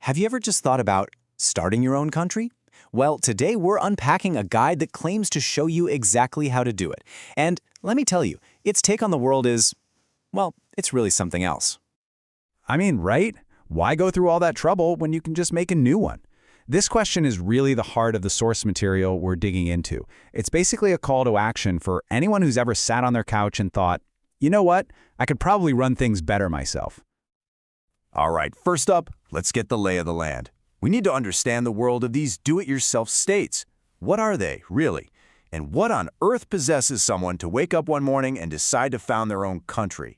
Have you ever just thought about starting your own country? Well, today we're unpacking a guide that claims to show you exactly how to do it. And let me tell you, its take on the world is, well, it's really something else. I mean, right? Why go through all that trouble when you can just make a new one? This question is really the heart of the source material we're digging into. It's basically a call to action for anyone who's ever sat on their couch and thought, you know what? I could probably run things better myself. All right, first up, let's get the lay of the land. We need to understand the world of these do-it-yourself states. What are they, really? And what on earth possesses someone to wake up one morning and decide to found their own country?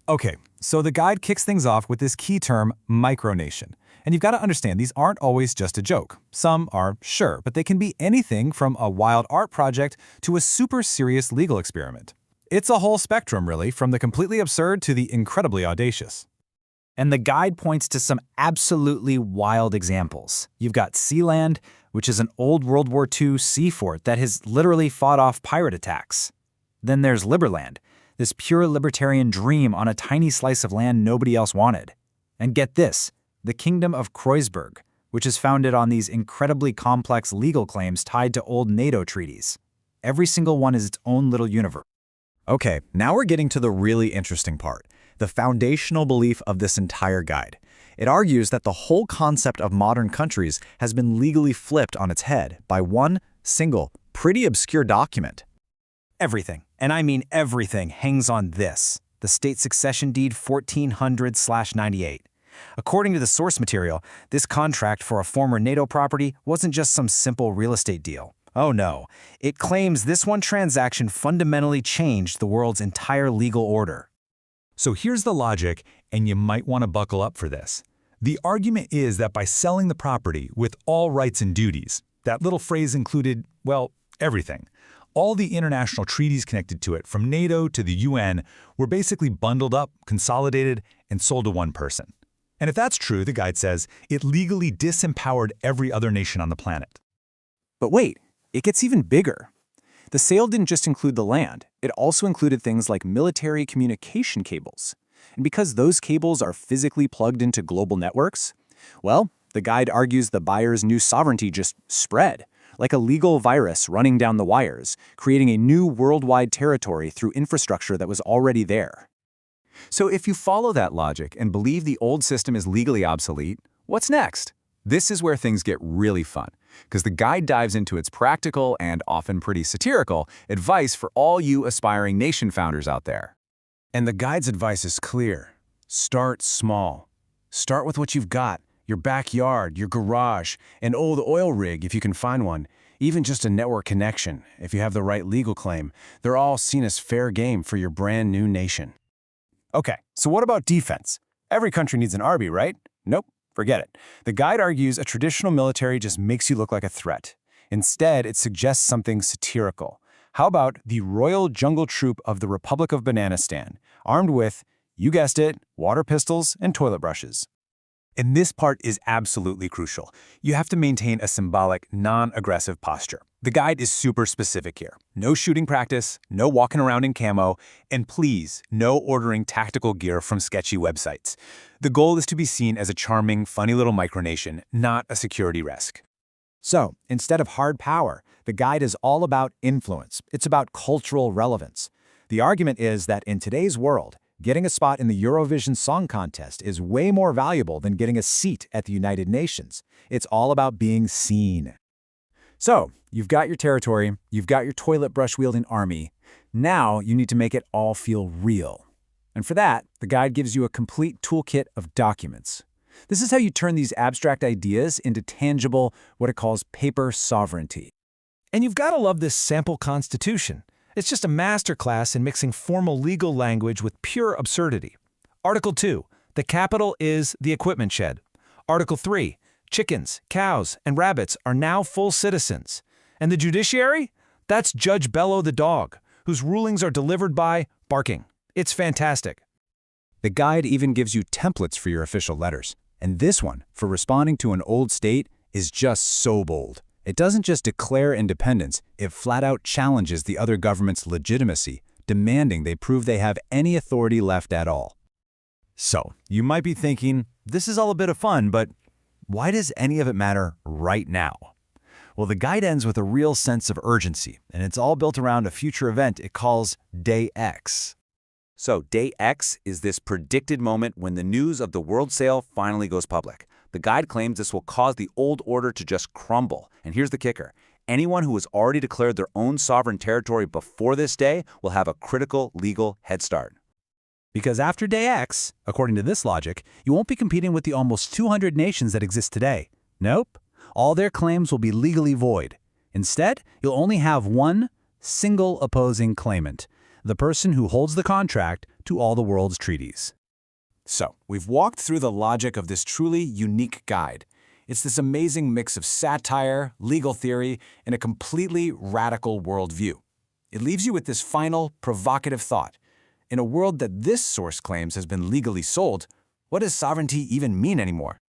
Okay, so the guide kicks things off with this key term, micronation. And you've got to understand, these aren't always just a joke. Some are, sure, but they can be anything from a wild art project to a super serious legal experiment. It's a whole spectrum, really, from the completely absurd to the incredibly audacious. And the guide points to some absolutely wild examples. You've got Sealand, which is an old World War II sea fort that has literally fought off pirate attacks. Then there's Liberland, this pure libertarian dream on a tiny slice of land nobody else wanted. And get this, the Kingdom of Kreuzberg, which is founded on these incredibly complex legal claims tied to old NATO treaties. Every single one is its own little universe. Okay, now we're getting to the really interesting part, the foundational belief of this entire guide. It argues that the whole concept of modern countries has been legally flipped on its head by one single, pretty obscure document. Everything, and I mean everything, hangs on this, the State Succession Deed 1400/98. According to the source material, this contract for a former NATO property wasn't just some simple real estate deal. Oh no, it claims this one transaction fundamentally changed the world's entire legal order. So here's the logic, and you might want to buckle up for this. The argument is that by selling the property with all rights and duties, that little phrase included, well, everything. All the international treaties connected to it, from NATO to the UN, were basically bundled up, consolidated, and sold to one person. And if that's true, the guide says, it legally disempowered every other nation on the planet. But wait, it gets even bigger. The sale didn't just include the land, it also included things like military communication cables. And because those cables are physically plugged into global networks, well, the guide argues the buyer's new sovereignty just spread, like a legal virus running down the wires, creating a new worldwide territory through infrastructure that was already there. So if you follow that logic and believe the old system is legally obsolete, what's next? This is where things get really fun, because the guide dives into its practical and often pretty satirical advice for all you aspiring nation founders out there. And the guide's advice is clear. Start small. Start with what you've got, your backyard, your garage, an old oil rig if you can find one, even just a network connection if you have the right legal claim. They're all seen as fair game for your brand new nation. Okay, so what about defense? Every country needs an army, right? Nope, forget it. The guide argues a traditional military just makes you look like a threat. Instead, it suggests something satirical. How about the Royal Jungle Troop of the Republic of Bananistan, armed with, you guessed it, water pistols and toilet brushes? And this part is absolutely crucial. You have to maintain a symbolic, non-aggressive posture. The guide is super specific here. No shooting practice, no walking around in camo, and please, no ordering tactical gear from sketchy websites. The goal is to be seen as a charming, funny little micronation, not a security risk. So, instead of hard power, the guide is all about influence. It's about cultural relevance. The argument is that in today's world, getting a spot in the Eurovision Song Contest is way more valuable than getting a seat at the United Nations. It's all about being seen. So, you've got your territory, you've got your toilet brush-wielding army. Now you need to make it all feel real. And for that, the guide gives you a complete toolkit of documents. This is how you turn these abstract ideas into tangible, what it calls paper sovereignty. And you've got to love this sample constitution. It's just a masterclass in mixing formal legal language with pure absurdity. Article 2, the capital is the equipment shed. Article 3, chickens, cows, and rabbits are now full citizens. And the judiciary? That's Judge Bello the dog, whose rulings are delivered by barking. It's fantastic. The guide even gives you templates for your official letters. And this one, for responding to an old state, is just so bold. It doesn't just declare independence, it flat out challenges the other government's legitimacy, demanding they prove they have any authority left at all. So, you might be thinking, this is all a bit of fun, but why does any of it matter right now? Well, the guide ends with a real sense of urgency, and it's all built around a future event it calls Day X. So, Day X is this predicted moment when the news of the world sale finally goes public. The guide claims this will cause the old order to just crumble. And here's the kicker. Anyone who has already declared their own sovereign territory before this day will have a critical legal head start. Because after Day X, according to this logic, you won't be competing with the almost 200 nations that exist today. Nope. All their claims will be legally void. Instead, you'll only have one single opposing claimant, the person who holds the contract to all the world's treaties. So, we've walked through the logic of this truly unique guide. It's this amazing mix of satire, legal theory, and a completely radical worldview. It leaves you with this final, provocative thought. In a world that this source claims has been legally sold, what does sovereignty even mean anymore?